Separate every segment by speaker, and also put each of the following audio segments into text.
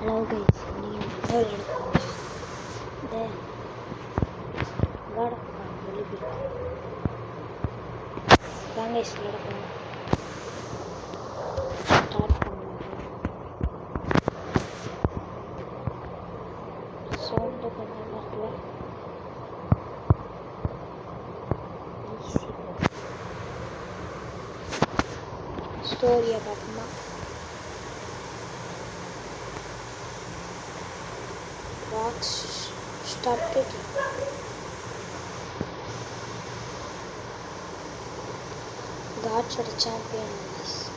Speaker 1: Hello guys, நீங்கள் முதல் எடுக்கணும் இந்த God of War வெளியிருக்கு வாங்க guys எடுக்கணும் ஸ்டார்ட் பண்ணுவோம் சவுண்ட் கொஞ்சம் இருக்குல்ல ஈஸி ஸ்டோரியை பார்க்கணுமா box started. Gods are the champions.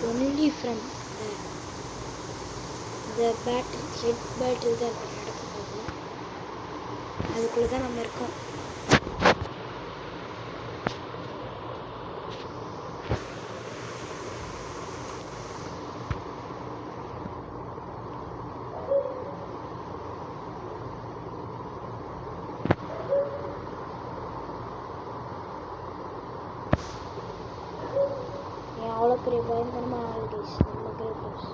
Speaker 1: Only from the battle, head battle that அதுக்குள்ள தான் நம்ம இருக்கோம். அவ்வளோ பெரிய பயங்கரமான ஆளுகைஸ் நம்ம கிரேட்டர்ஸ்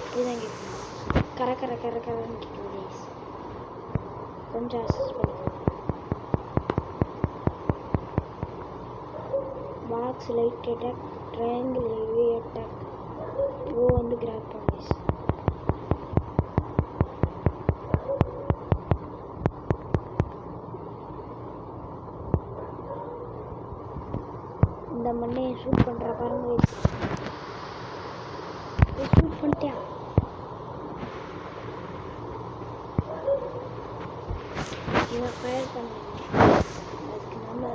Speaker 1: இதுதான் கேட்கணும் கரை கரைன்னு கேட்குது கைஸ் கொஞ்சம் அசஸ் பண்ணிக்கணும் box light attack triangle heavy attack bro வந்து கிராப் பண்ண கைஸ் இந்த மண்ணையை ஷூட் பண்ணுற பாருங்க ஷூட் பண்ணிட்டியா இவன் ஃபயர் பண்ணாங்க அதுக்கு நம்ம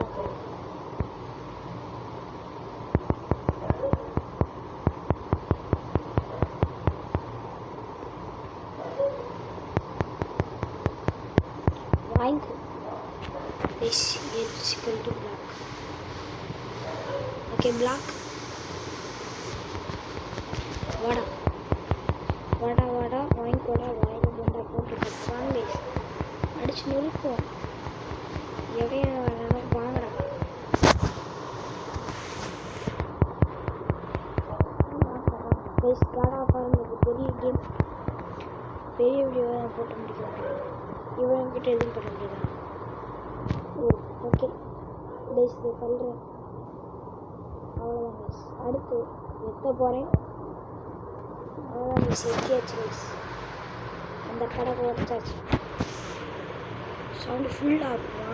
Speaker 1: வாங்கிக்கோ equal to black okay black வாடா வாங்கிக்கோடா வாயில போண்டா போட்டு வாங்க அடிச்சு நொறுப்போம் எவையா வேணாலும் வாங்கடா கைஸ் காடா பாருங்க பெரிய கேம் பெரிய வீடியோ தான் போட்டு முடிக்கலாம் இவன்கிட்ட எதுவும் பண்ண முடியுதா ஓகே கைஸ் இதை சொல்கிறேன் அவ்வளோதான் கைஸ் அடுத்து எத்த போகிறேன் அவ்வளோதான் கைஸ் எத்தியாச்சு கைஸ் அந்த கடை உடச்சாச்சு சவுண்டு ஃபுல் ஆகுமா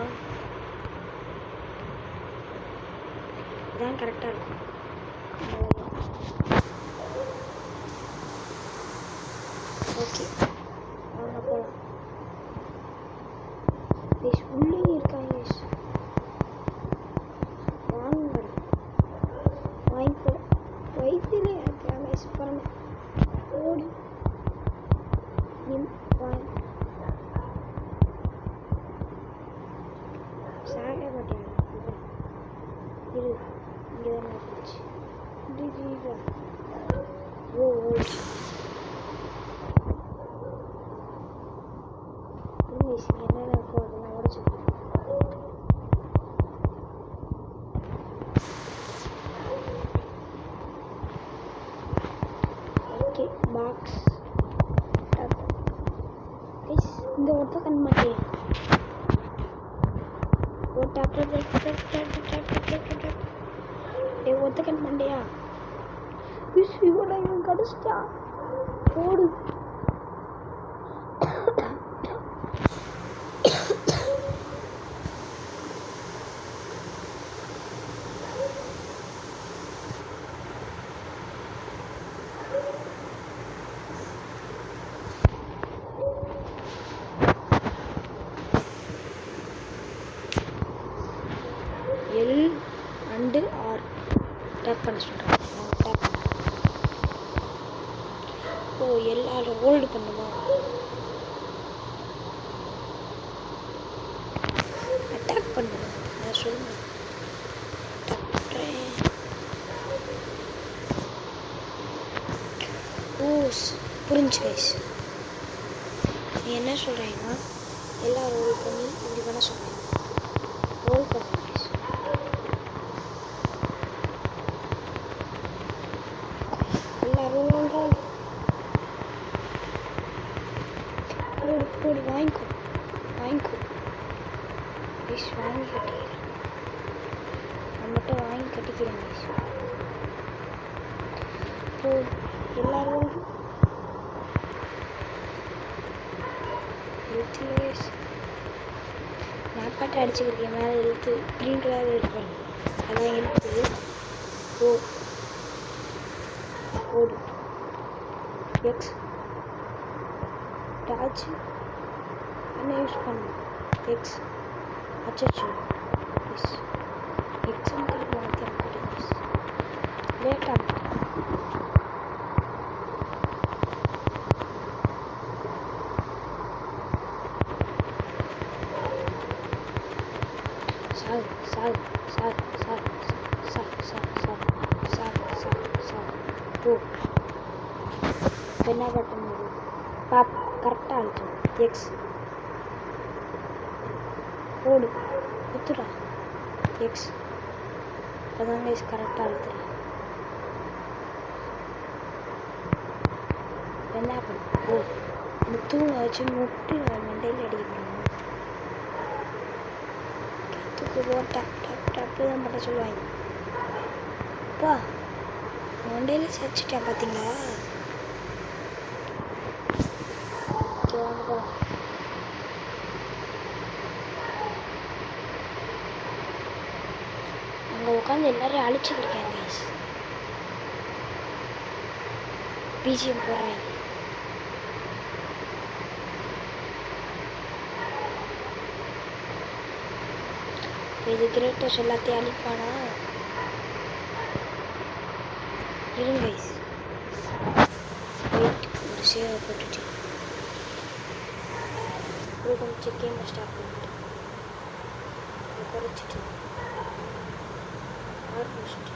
Speaker 1: இதான் கரெக்டாக இருக்கும் ஓகே வாங்க போகலாம் கைஸ் உள்ளே இருக்காங்க கைஸ் வாங்க வாங்கிக்கோ வயிற்றுலே இருக்கிறாங்க கைஸ் பாருங்க ஓடி வாங்க சாக மாட்டேன் இரு இங்கே தான் இருந்துச்சு ஓ என்னென்ன இருக்கோ அதெல்லாம் உடச்சு ஓகே பாக்ஸ் இந்த ஒருத்த கண் மாட்டேன் ஒத்துக்கன் மண்டையா இவன் கடிச்சிட்டா போடு எல் அண்டு ஆர் டேப் பண்ண சொல்கிறேன் டேப் பண்ண ஓ எல்லாரும் ஹோல்டு பண்ணுமா அட்டாக் பண்ணுவோம் சப்போஸ் புரிஞ்சு கைஸ், நீ என்ன சொல்கிறீங்கன்னா எல்லாம் ரோல் பண்ணி இப்படி பண்ண சொல்கிறேன். ரோல் பண்ணுங்க கைஸ். எல்லாம் ரோல் போடு வாங்கிக்கோ கைஸ். வாங்கி கட்டிக்கிறேன். நான் மட்டும் வாங்கி கட்டிக்கிறேன் கைஸ். இப்போ எல்லாரும் எழுத்து நான் பாட்டு அடிச்சுக்கிறேன். மேலே எழுத்து க்ரீன் கலர் இருப்பாங்க, அதான் எழுத்து. ஓடு எக்ஸ் டாச் என்ன யூஸ் பண்ணணும்? எக்ஸ் அச்சோ எஸ் எக்ஸாம்பிள் மாற்றி அனுப்பிட்டேன் எஸ் லேட் ஆகிட்டேன். என்ன கட்ட முடியும்? பாப் கரெக்டாக அழுத்தணும். எக்ஸ் ஓடு குத்துடா. எக்ஸ் அதான் கைஸ் கரெக்டாக அழுத்துறேன். என்ன பண்ண ஓ முத்தும் வச்சு முட்டு மண்டையில் அடிக்கணும். தூக்கு போ டப் டப் டப்பு தான் பண்ண சொல்லுவாங்க. அப்பா மண்டையில் சரிச்சிட்டேன் பார்த்தீங்களா? அங்கே உட்காந்து எல்லாரையும் அழிச்சுக்கிருக்கேன் கைஸ். பிஜிஎம் போடுறேன். இது கிரேட்டஸ் எல்லாத்தையும் அழிப்பானா? இருங்க கைஸ், வெயிட் ஒரு சேவை போட்டுட்டு கொஞ்சம் கேமை ஸ்டார்ட் பண்ணிட்டு குறைச்சிட்டு ஆல்மோஸ்ட்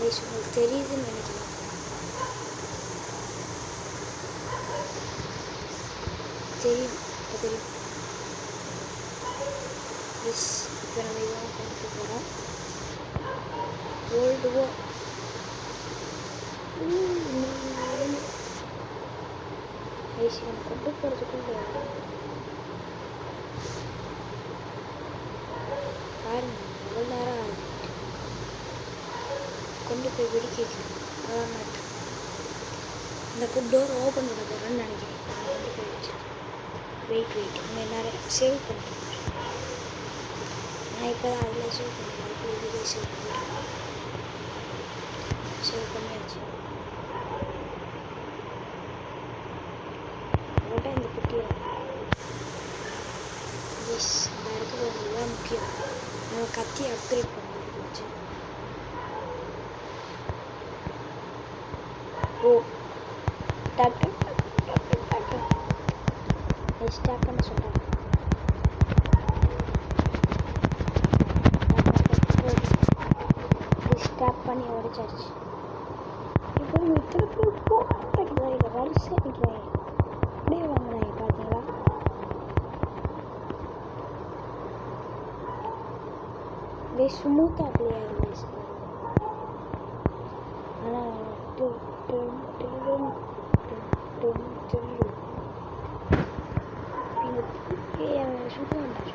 Speaker 1: கைஸ் உங்களுக்கு தெரியுதுன்னு நினைக்கிறேன். தெரியும் தெரியும் எஸ். இப்போ நம்ம இதெல்லாம் பண்ணிட்டு போகிறோம். வேர்ல்டு வார் கைஸ் நம்ம கொண்டு போகிறதுக்குள்ள பாருங்க எவ்வளோ நேரம் ஆகுது. கொண்டு போய் வெடிக்க வைக்கணும். அதான் மேட்ரு. இந்த டோர் ஓப்பன் பண்ண போகிறேன்னு நினைக்கிறேன். கொண்டு போய் வச்சு வெயிட் நம்ம எல்லாரும் சேவ் பண்ணிட்டு நான் இப்போ தான் அதில் சேவ் பண்ணுறேன். இப்போ இதில் சேவ் பண்ணிட்டேன். சேவ் பண்ணியாச்சு. அதோட இந்த குட்டியை எஸ் இந்த இடத்துல இதுதான் முக்கியம். நம்ம கத்தி அப்கிரேட் பண்ண வச்சு ஓ டக் டக் டக் டக் டக் டக் ஸ்டார்ட் பண்ண சொல்கிறேன். ஸ்டார்ட் பண்ணி உடைச்சாச்சு. இப்போ இத்தனை பேர் போட்டுறாங்க வரிசை நிற்கிறாங்க. அப்படியே வாங்குறாங்க பார்த்தீங்களா? அப்படியே ஸ்மூத்தாக அப்படியே ஆகுது. ஆனால் சுட வேண்டாம்.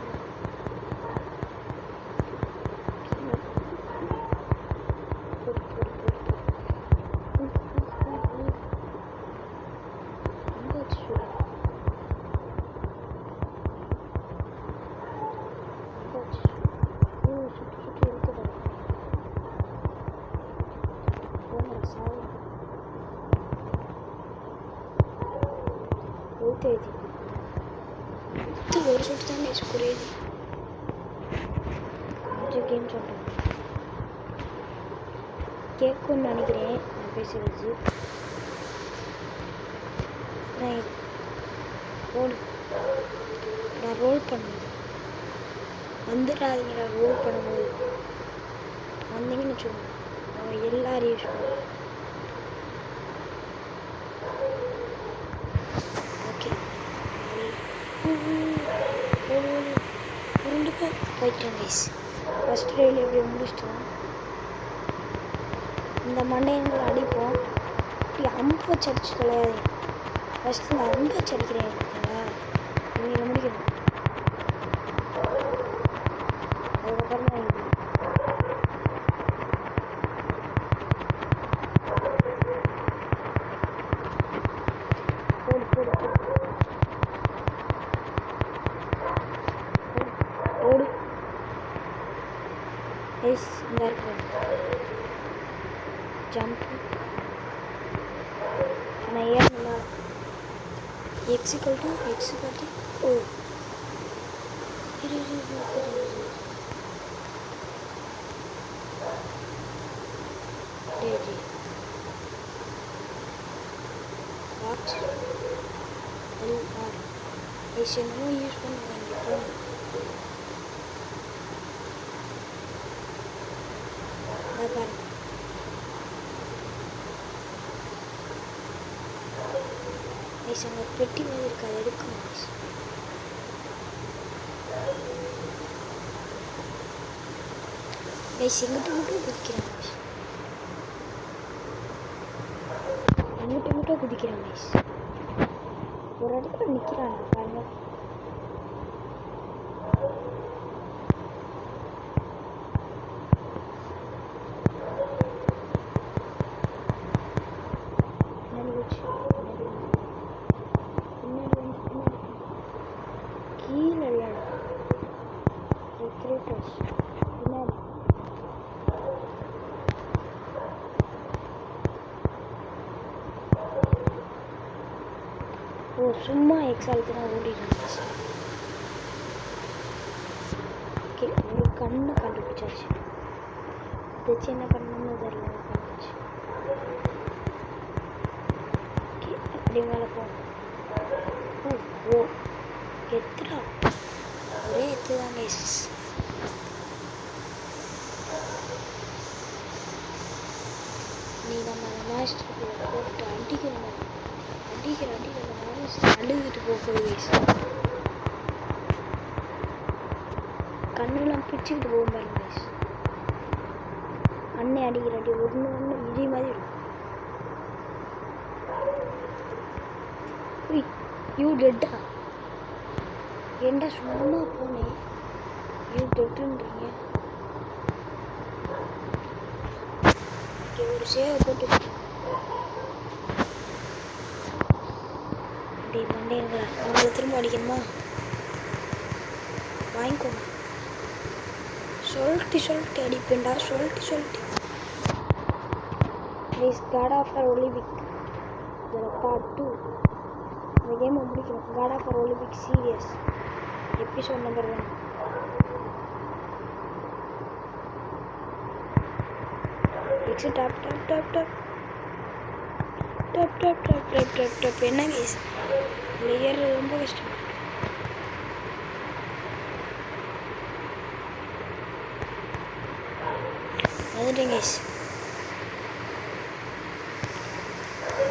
Speaker 1: ஒரு சுட்டு தான் நேச்சு குறையுது. கொஞ்சம் கேம் சொல்கிறேன் கேட்கும்னு நினைக்கிறேன். நான் பேசுகிறது நான் ரோல் பண்ணுவேன். வந்துடாதீங்கடா ரோல் பண்ணும்போது. வந்தீங்கன்னு வச்சுக்கோங்க அவன் எல்லாரையும் யூஸ் பண்ணுவான். ஓகே உருண்டு போயிட்டேன் கைஸ். ஃபஸ்ட் ரயில் எப்படி முடிச்சிட்டோம். இந்த மண்டையங்களை அடிப்போம். இப்படி அம்பு வச்சு அடிச்சு தொலையாதீங்க. ஃபஸ்ட்டு இந்த அம்பு வச்சு அடிக்கிறேன் பார்த்தீங்களா, இவங்களை முடிக்கணும். அதுக்கப்புறம் தான் இது போடு போடு ஓடு. எஸ் இந்த இருக்கு ஜம்ப். ஆனால் ஏன்னா எக்ஸிகல் டு ஓ வாட்ச் எல்ஆர் என்னமோ யூஸ் பண்ணுவாங்க. பாருங்க அங்கே பெட்டி மாதிரி இருக்கு, அதை எடுக்கணும். எங்கிட்ட மட்டும் குதிக்கிறேன். எங்கிட்ட மட்டும் குதிக்கிறேன். ஒரு இடத்துல நிற்கிறான் பாருங்க. ஓ சும்மா எக்ஸாலுக்கு தான் ஓடிட்டு இருந்துச்சு. ஓகே ஒரு கண்ணு கண்டுபிடிச்சாச்சு. வச்சு என்ன பண்ணணும்னு தெரியல. கண்டுபிடிச்சு ஓகே அப்படி மேலே போகும். ஓ ஓ எத்துடா ஒரே எத்து தான் கைஸ். நீ நம்ம மாஸ்டர் போட்டு அடிக்கிறோம். அடிக்கிற அழுதுட்டு போகுது கைஸ். கண்ணெல்லாம் பிடிச்சிக்கிட்டு போகும் பாருங்க கைஸ். அண்ணே அடிக்கிற அடி ஒன்று இதே மாதிரி இருக்கும். யூ டெட்டா ஏண்டா சும்மா போனேன். யூ டெட்டுன்றீங்க. ஒரு சேவை போட்டு அப்படி மண்டேங்களா உங்களை திரும்ப அடிக்கணுமா வாங்கிக்கோங்க. சொல்லிட்டு அடிப்பேன்டா. சொல்லிட்டு ப்ளீஸ் காட் ஆஃப் ஒலிம்பிக் இதில் பார்ட் 2 இந்த கேமை முடிக்கணும். God of Olympic serious episode number 1. Exit top என்ன கேஸ் ஏறது ரொம்ப கஷ்டம். வந்துட்டேன் கேஸ்.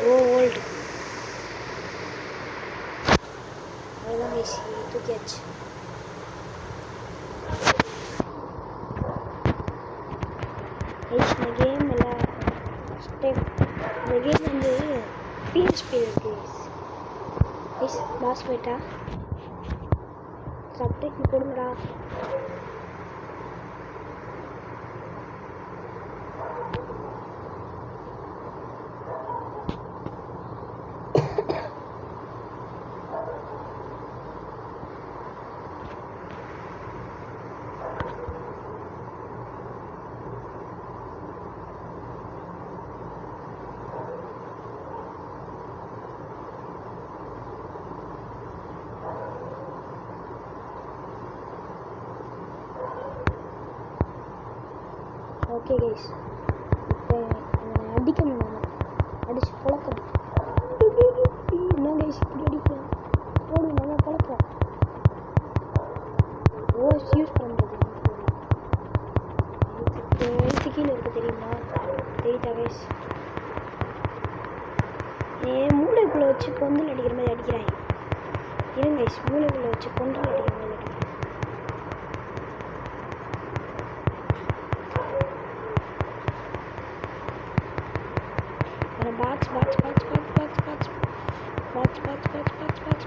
Speaker 1: ஓ ஓல்டு அவ்வளோதான் கேஸ் தூக்கியாச்சு. இந்த கேம் எல்லாம் ஃபஸ்ட் டைம் இந்த கேம் வந்து பிஎஸ்பி இருக்கு பாஸ் போயிட்டா சப்டைட்டில் கொடுங்கடா. ஓகே கைஸ் இப்போ அடிக்கணும். நம்ம அடிச்சு பழக்கணும். என்ன கைஸ் இப்படி அடிக்கலாம் போடு. நம்ம பழக்கம் ஓஎஸ் யூஸ் பண்ணுறது மூளைக்குள்ளே வச்சு பொந்தில் அடிக்கிற மாதிரி அடிக்கிறாங்க. இருங்க கைஸ், மூளைக்குள்ளே வச்சு பொந்தில் அடிக்கிற மாதிரி அடிக்கிறாங்க. Box box box box box box box box box box box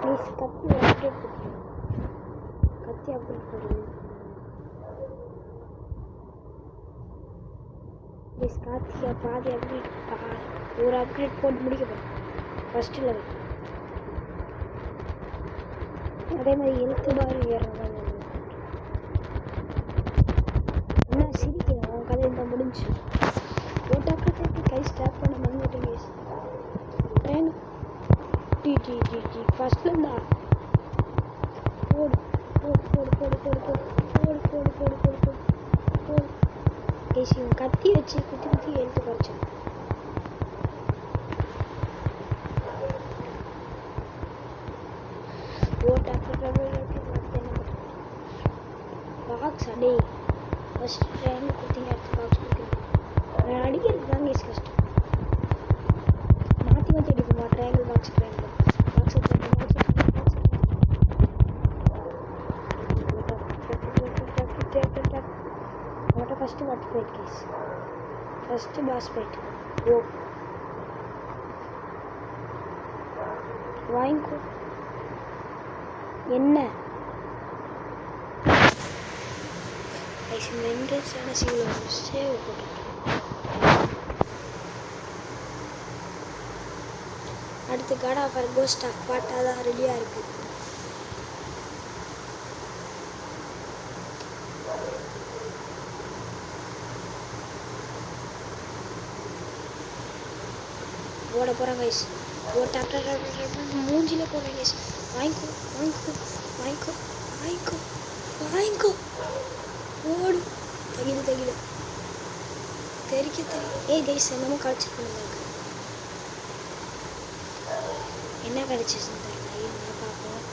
Speaker 1: please கத்தி அப்டேட் பண்ணுங்க. கத்தி அப்டேட் பண்ணுங்க ப்ளீஸ். கார்த்திகா பாதி அப்டேட், ஒரு அப்கிரேட் போட்டு முடிக்க போகிறேன் ஃபஸ்ட்டு லெவல். அதே மாதிரி எழுத்து பாரு ஏறதான். என்ன சிரிக்கிறேன், உன் கதை இந்த முடிஞ்சு ஓட்டாக்கி கை ஸ்டாப் பண்ண மறந்துட்டேன் கைஸ். ட்ரெயின் டி டி டி டி ஃபஸ்ட்டில் இருந்தா போடு போடு போடு போடு போடு போடு போடு போடு போடு போடு போடு போடு கைஸ். இவன் கத்தி வச்சு குத்தி குத்தி எழுத்து குறைச்சான். பாக்ஸ் அடே ஃபஸ்ட் ட்ரெயின் குத்திங்க, அடுத்து பாக்ஸ் குத்திங்க. நான் அடிக்கிறது தாங்க கைஸ் கஷ்டம். மாற்றி மாற்றி அடிப்போமா, ட்ரையாங்கிள் பாக்ஸ் ட்ரையாங்கிள் பாக்ஸ் அவட்ட first watch fight guys. First boss fight. ஓ வாங்கிக்கோ. என்ன கைஸ், இந்த இன்ட்ரெஸ்டான சீவில் சேவ் போட்டு அடுத்து God of War Ghost of Sparta தான் ரெடியாக இருக்குது. ஓட போகிறாங்க கைஸ். மூஞ்சியில் போடுறேன் கைஸ். வாங்கிக்கோ வாங்கிக்கோ வாங்கிக்கோ வாங்கிக்கோ வாங்கிக்கோ. ஓடு தகிடு தகிடு தெரிக்க தெரியும். கைஸ் என்னமோ கிடச்சிருக்கு நம்மளுக்கு. என்ன கிடச்சிச்சுன்னு தெரியல, இருங்க பார்ப்போம்.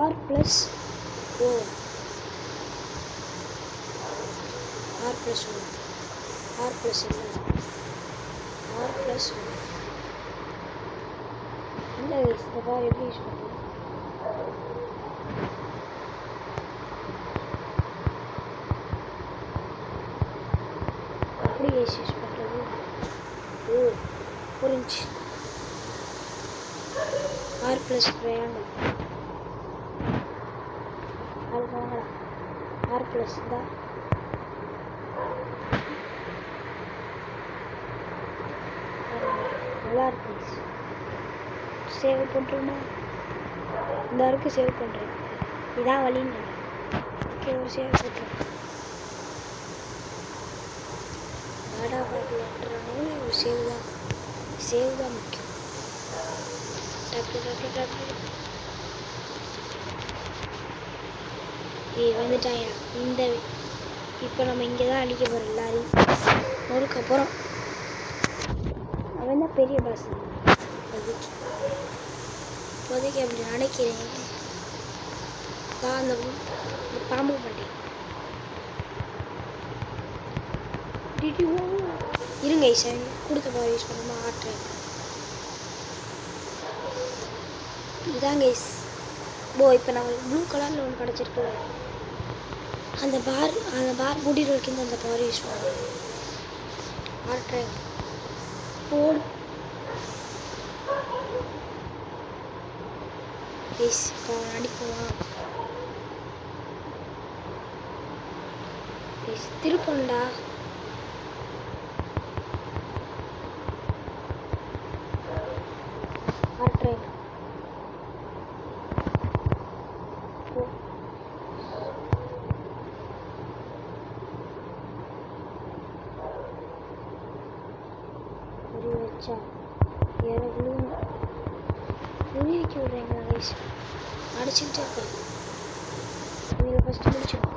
Speaker 1: R plus O R plus one R plus இல்லை ஆர் ப்ளஸ் ஒன் இல்லை கைஸ். இந்த பார் எப்படி யூஸ் பண்ணுறது? எப்படி கைஸ் யூஸ் பண்ணுறது? ஓ புரிஞ்சு. ஆர் ப்ளஸ் ட்ரையாங்கிள் அது வாங்கலாம். ஆர் ப்ளஸ் தான் நல்லா இருக்கு. சேவ் பண்ணுறோமா? இந்த வரைக்கும் சேவ் பண்ணுறேன். இதான் வழின்னு நினைக்கிறேன். ஓகே, ஒரு சேவ் பண்ணுறேன். காடா பாட்டில் ஒரு சேவ் தான் முக்கியம். டப்பு டப்பு டப்பு. வந்துட்டாங்க இந்த. இப்போ நம்ம இங்கே தான் அடிக்க போகிறோம் எல்லாரையும். அதுக்கப்புறம் அவன் தான் பெரிய பாஸ். இப்போதைக்கு அப்படி நினைக்கிறேன். தான் அந்த பாம்பு மாட்டேன். இருங்க சார், கொடுத்த பவர் யூஸ் பண்ணாம ஆட்டுறேன். இதான் கைஸ். இப்போ நம்மளுக்கு ப்ளூ கலரில் ஒன்று கிடச்சிருக்குல்ல, அந்த பார் முடிகிற வரைக்கும் அந்த பவர் யூஸ் பண்ணுவோம். ஆட்டுறேன். போடு கைஸ். இப்போ அவன் அடிக்குவான் கைஸ். திருப்பண்டா. ஆட்டுறேன். வச்சா யாரோ புரிய வைக்க விடுறீங்களா கைஸ்? அடிச்சுக்கிட்டே இருக்கேன். இதில் ஃபஸ்ட்டு முடிச்சிடும்.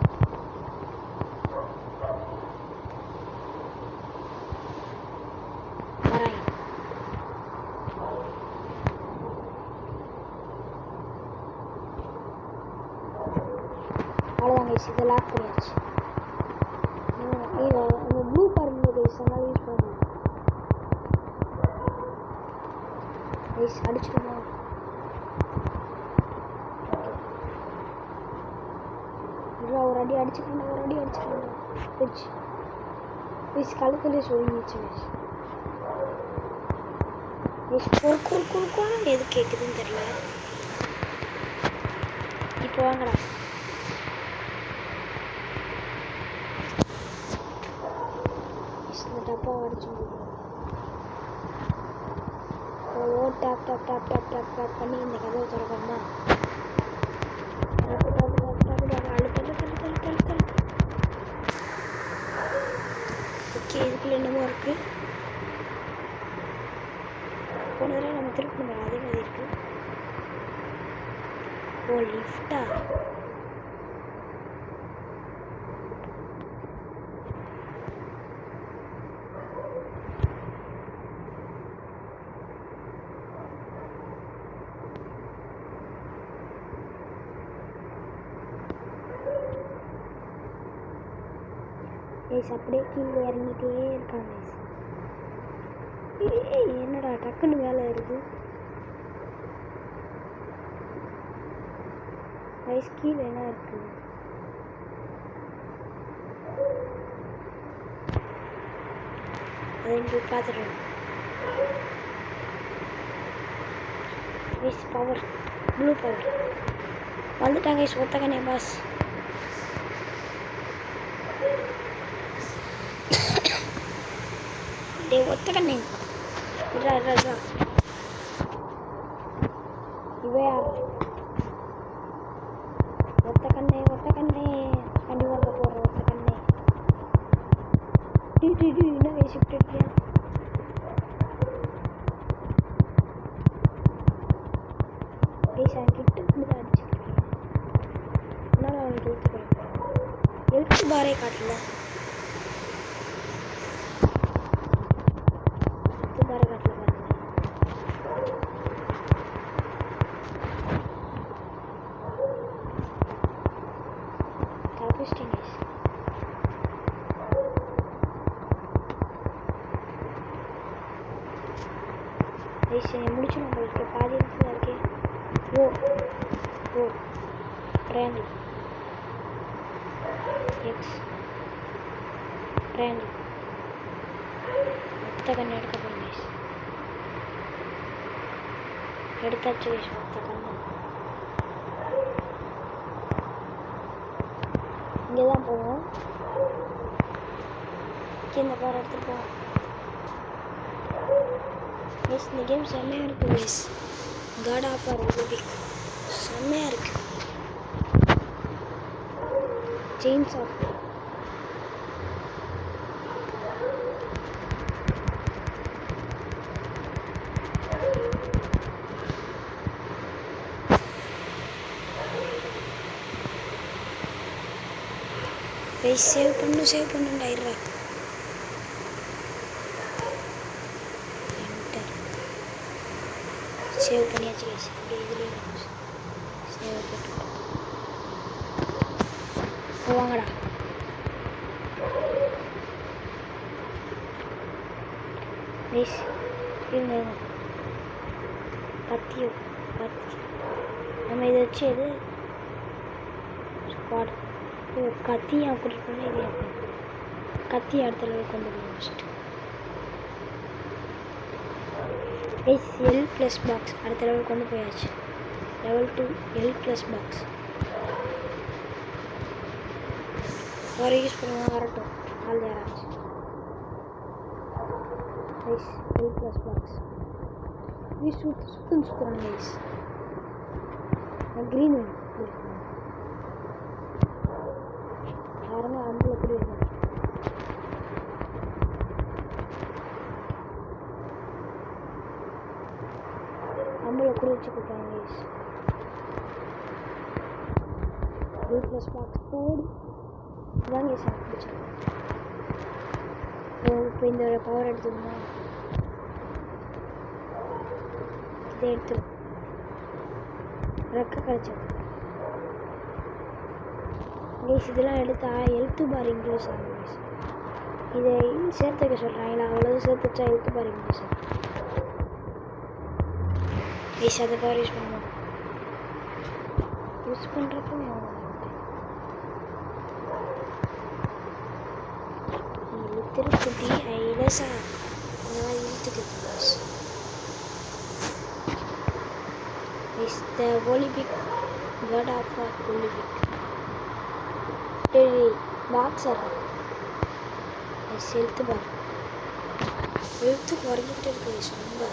Speaker 1: வராங்க. அவ்வளோதான் கைஸ், இதை லாக் பண்ணியாச்சு. கைஸ் அடிச்சிடுமா? ஒரு அடி அடிச்சுக்கணும். கைஸ் கழுத்துலேயே சொல்லிடுச்சு கைஸ். குறுக்குன்னு எது கேட்குதுன்னு தெரியல. இப்போ வாங்கடா. இந்த டப்பா அடிச்சு டேப் பண்ணி இந்த கதவை திறக்கணுமா? ஓகே, இதுக்குள்ள என்னமோ இருக்கு. போன தடவை நம்ம திருப்பி அதே மாதிரி இருக்கு. ஓ, லிஃப்டா? அப்படியே கீழே இறங்கிட்டே இருக்காங்க. என்னடா டக்குன்னு வேலை இருக்கு. கைஸ் கீழே என்ன இருக்கு? அதை போய் பார்த்துட்டோம். கைஸ் பவர், ப்ளூ பவர் வந்துட்டாங்க கைஸ். ஒத்தக்கண்ணே பாஸ். ஒத்தக்கண்ணே இவ யார்? ஒத்தக்கண்ணே கண்டிப்பாக போடுற ஒத்தக்கண்ணே. என்ன ஷிஃப்ட் இருக்கியா? கிட்ட இருந்து அடிச்சுருக்கேன். அதனால அவனுக்கு எழுத்து பாரே காட்டல. முடிச்சு நம்மளுக்கு பாதி இடத்துல இருக்கே. ஓ ட்ரையாங்கிள் எக்ஸ் ட்ரையாங்கிள். மொத்த கண்ணு எடுக்க போகிறேன் கைஸ். எடுத்தாச்சு கைஸ் மொத்த கண்ணு. இங்கே தான் போவோம். இந்த பாரு எடுத்துகிட்டு போவோம் கைஸ். இந்த கேம் செம்மையாக இருக்குது கைஸ். காட் ஆஃப் வார் ரூபிக் செம்மையாக இருக்குது. Chains of guys. சேவ் பண்ணுண்டாயிடுறா. சேவ் பண்ணியாச்சு கைஸ். இதுலேயே சேவ் போட்டு வாங்கடா. கைஸ் இருங்க கத்தி நம்ம இதை வச்சு எது ஸ்குவாட் கத்தியை கூட்டிகிட்டு போனால் இதே கத்தி அடுத்த லெவல் கொண்டு போய் first. Guys L plus box அடுத்த லெவல் கொண்டு போயாச்சு. level 2 எல் ப்ளஸ் பாக்ஸ் வர யூஸ் பண்ணுவோம். வரட்டும் ஆள் யாராச்சு. கைஸ் எல் ப்ளஸ் பாக்ஸ் சுற்றுறாங்க கைஸ். க்ரீன் யாருங்க அம்பில் எப்படி இருக்கும்? அம்பில் கூட வச்சு கொடுத்தாங்க கைஸ். எல் ப்ளஸ் பாக்ஸ் போடு இதான் கைஸ் எனக்கு பிடிச்சிருக்கு. இப்போ இந்த பவர் எடுத்துக்கணும். இதை எடுத்துடும் ரெக்க கிடைச்சது கைஸ். இதெல்லாம் எடுத்தா ஹெல்த்து பார் இன்க்ரீஸ் ஆகும் கைஸ். இதை சேர்த்து வைக்க சொல்கிறாங்களா? அவ்வளோ சேர்த்து வச்சா ஹெல்த்து பார் இன்க்ரீஸ் ஆகும். கைஸ் அதை பவர் யூஸ் பண்ணுவோம். யூஸ் பண்ணுறப்போ இழுத்துருக்குட்டி ஐலசா அதெல்லாம் இழுத்துக்குது. Is the Olympic God of Olympic boxer செலுத்து பாரு எழுத்து குறைஞ்சிக்கிட்டே இருக்கு. ரொம்ப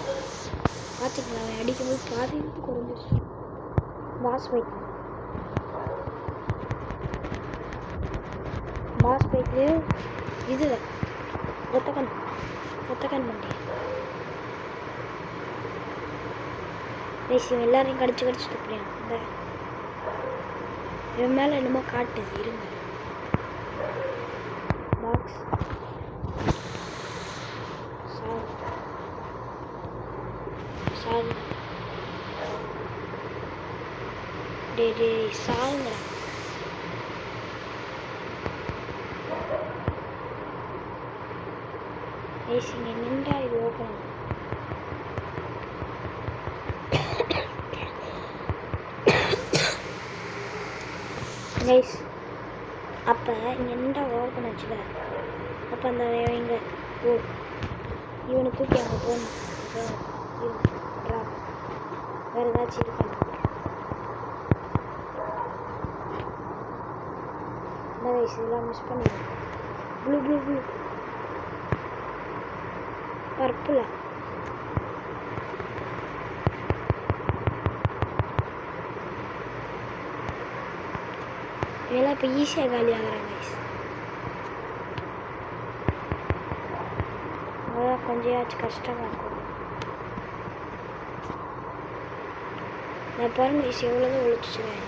Speaker 1: பார்த்திங்களா அவன் அடிக்கும்போது பாதி எழுத்து குறைஞ்சிருச்சு. பாஸ் பைக்லேயும் இதில் ஒத்தக்கன் பண்ணி இவன் எல்லாரையும் கடிச்சு துப்பியான். இந்த இவன் மேலே என்னமோ காட்டுது இருங்க. பாக்ஸ் சாகு சாகுங்கடா. இங்கே நின்றா இது ஓப்பன் ஆகும். கைஸ் அப்போ இங்கே நின்றா ஓப்பன் ஆச்சுல. அப்போ அந்த இவங்க இவனை தூக்கி அங்கே போகணும். வேறு ஏதாச்சும் இது பண்ண இந்த கைஸ் இதெல்லாம் மிஸ் பண்ணுவேன். ப்ளூ பர்பிளா இதெல்லாம் இப்போ ஈஸியாக காலி ஆகிறாங்க கைஸ். அதான் கொஞ்சம் கஷ்டமாக இருக்கும். நான் பாருங்க கைஸ் எவ்வளோதான் ஒழிச்சுவேன்.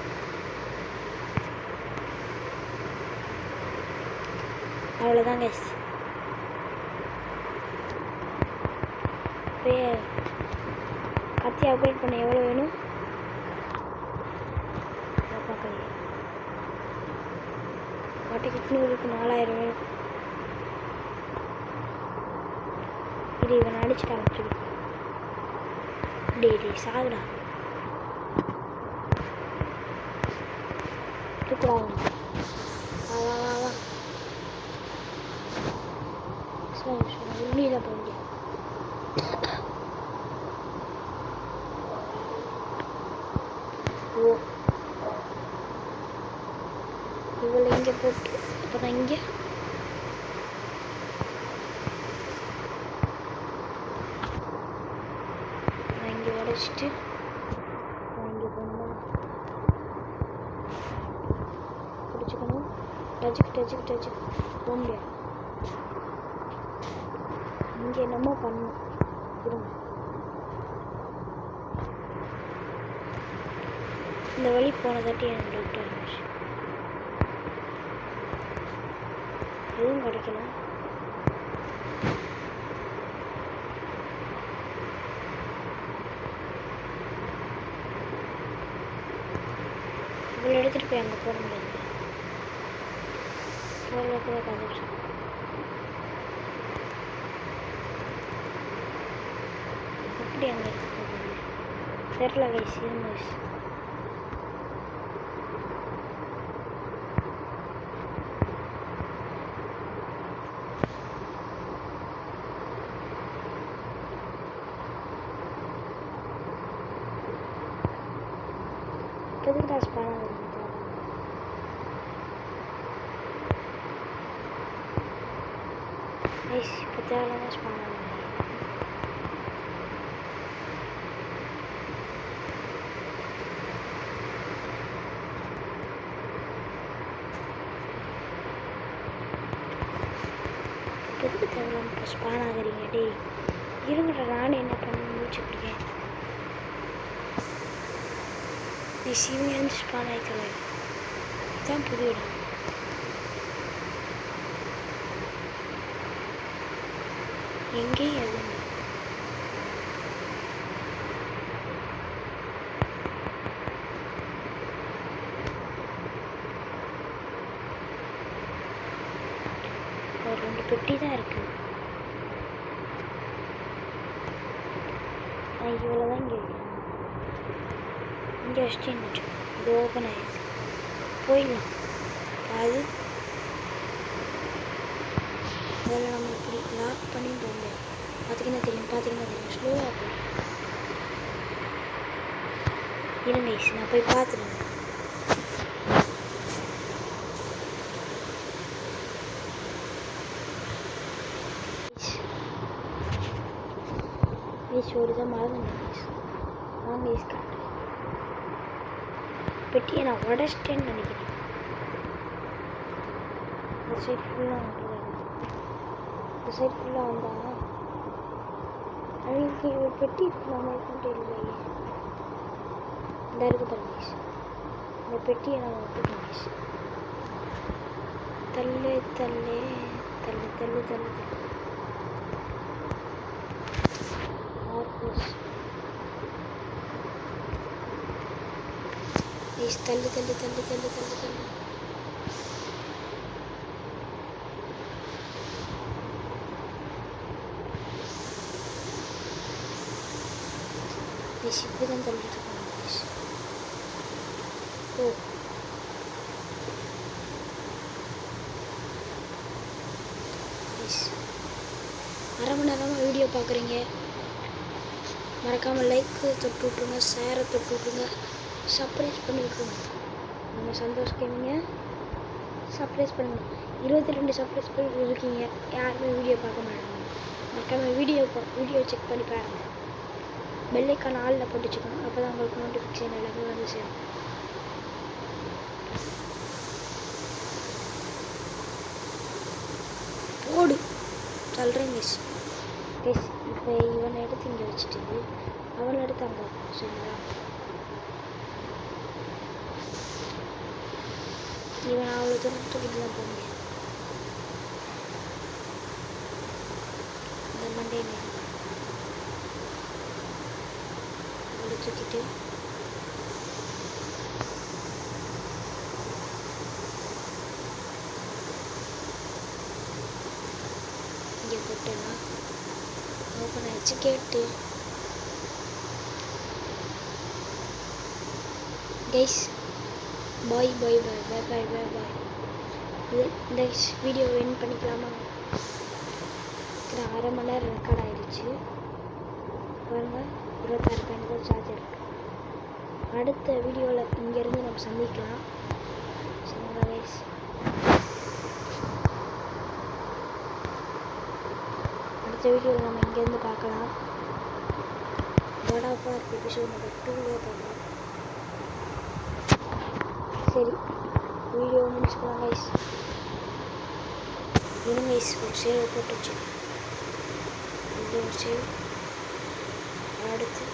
Speaker 1: அவ்வளோதான் கைஸ். இப்போ கத்தி அப்கிரேட் பண்ண எவ்வளோ வேணும் பார்க்குறேன். வாட்டிக்கு 4000 வேணும். இது இவன் அடிச்சுட்டான். டே சாகுடா தூக்குறாங்க. வா உள்ளியில் போக முடியாது. இவ்வளோ இங்கே போட்டு அப்புறம் இங்கே உடைச்சிட்டு இங்கே போகணும். பிடிச்சிக்கணும். டச்சுக்கு போக முடியாது. இங்கே என்னமோ பண்ணணும். இருங்க இந்த வழி போனதாட்டி எனக்கு டவுட் இருந்துச்சு. எதுவும் கிடைக்கல. இவ்வளோ எடுத்துகிட்டு போய் அங்கே போக முடியாது. போகிறதுக்கு கதைச்சு எப்படி அங்கே எடுத்து போகிறது தெரில கைஸ். இருங்க கைஸ். இப்போதுக்கு தான் ஸ்பான் ஆகுது. கைஸ் இப்போ தேவையில்லாம ஸ்பான் ஆகுது. எதுக்கு தேவையில்லாம ஸ்பான் ஆகுறீங்க? டே இருங்கடா, நானும் என்ன பண்ண முடிச்சுட்ருக்கேன். இவங்க வந்து ஸ்பான் ஆகிக்கல. இதுதான் புது இடம். எங்கேயும் எதுவும் ஒரு 2 பெட்டி தான் இருக்கு. இவ்வளோதான் இங்கே இங்கே வச்சுட்டு வச்சு இது ஓப்பன் ஆகிடுது. போயிடலாம். அது அதில் நம்ம இப்படி லாக் பண்ணி போக முடியாது. பார்த்தீங்கன்னா தெரியும் ஸ்லோவாக போகும். இருங்க நான் போய் பார்த்துருங்க. ஒரு தான் மறந்து வாங்க பெட்டியை நான் உடச்சிட்டேன்னு நினைக்கிறேன். இந்த சைட் ஃபுல்லாக வந்தால் அவங்களுக்கு ஒரு பெட்டி நம்ம இல்லையே. இந்த இருக்கு பாருங்க. இந்த பெட்டியை நம்ம விட்டுட்டோம். தள்ளு தள்ளு தள்ளு தள்ளு தள்ளு தள்ளு தள்ளு தள்ளு தள்ளு தள்ளு தள்ளு தள்ளு. இப்படி தான் தள்ளிட்டு இருக்கோம். ஓ அரை மணி நேரமாக வீடியோ பார்க்குறீங்க. மறக்காமல் லைக்கு தொட்டு விட்ருங்க, ஷேரை தொட்டு விட்ருங்க, சர்ப்ரைஸ் பண்ணி விட்ருங்க. நம்ம சந்தோஷ் கேமிங்க சர்ப்ரைஸ் பண்ணுங்கள். 22 சர்ப்ரைஸ் பண்ணி இருக்கீங்க. யாருமே வீடியோ பார்க்க மாட்டாங்க. மறக்காமல் வீடியோ செக் பண்ணி பாருங்கள். பெல்லைக்கான ஆளில் போட்டு வச்சுக்கணும். அப்போ தான் உங்களுக்கு நோட்டிஃபிகேஷன் எல்லாமே வந்து சேரும். போடு சொல்கிறேன் மிஸ். இப்போ இவனை எடுத்து இங்கே வச்சுட்டு அவனை எடுத்து அங்கே சரிங்களா? இவன் அவ்வளோ தூரம் தூக்கிட்டு தான் போக முடியாது. இந்த மண்டையை அவளை தூக்கிட்டு இங்கே போட்டேன்னா ஓப்பன் ஆகிடுச்சு கேட்டு. கைஸ் பாய் பாய் பாய் பாய் பாய் பாய் பாய். இந்த வீடியோ எண்ட் பண்ணிக்கலாமா? அரை மணி நேரம் ரெக்கார்ட் ஆகிடுச்சு பாருங்கள். 26 பயணிகள் சார்ஜ் இருக்குது. அடுத்த வீடியோவில் இங்கேருந்து நம்ம சந்திக்கலாம். சரிங்களா கைஸ்? அடுத்த வீடியோவில் நம்ம இங்கேருந்து பார்க்கலாம். God of War episode number 2 பார்க்கலாம். சரி வீடியோ முடிச்சுக்கலாம் கைஸ். இன்னும் கைஸ் ஒரு சேவை போட்டு வச்சுக்கோங்க. இது ஒரு சேவ், அடுத்து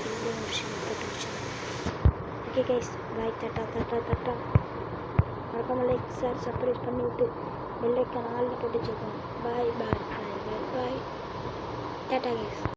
Speaker 1: இது ஒரு சேவ் போட்டு வச்சுக்கோங்க. ஓகே கைஸ் லைக் தட்டா மறக்காமல் லைக் ஷேர் சப்ஸ்கிரைப் பண்ணிவிட்டு பெல் ஐக்கான் ஆல்ல போட்டு வச்சுக்கோங்க. பாய் பாய் பாய் பாய் பாய் டாடா கைஸ்.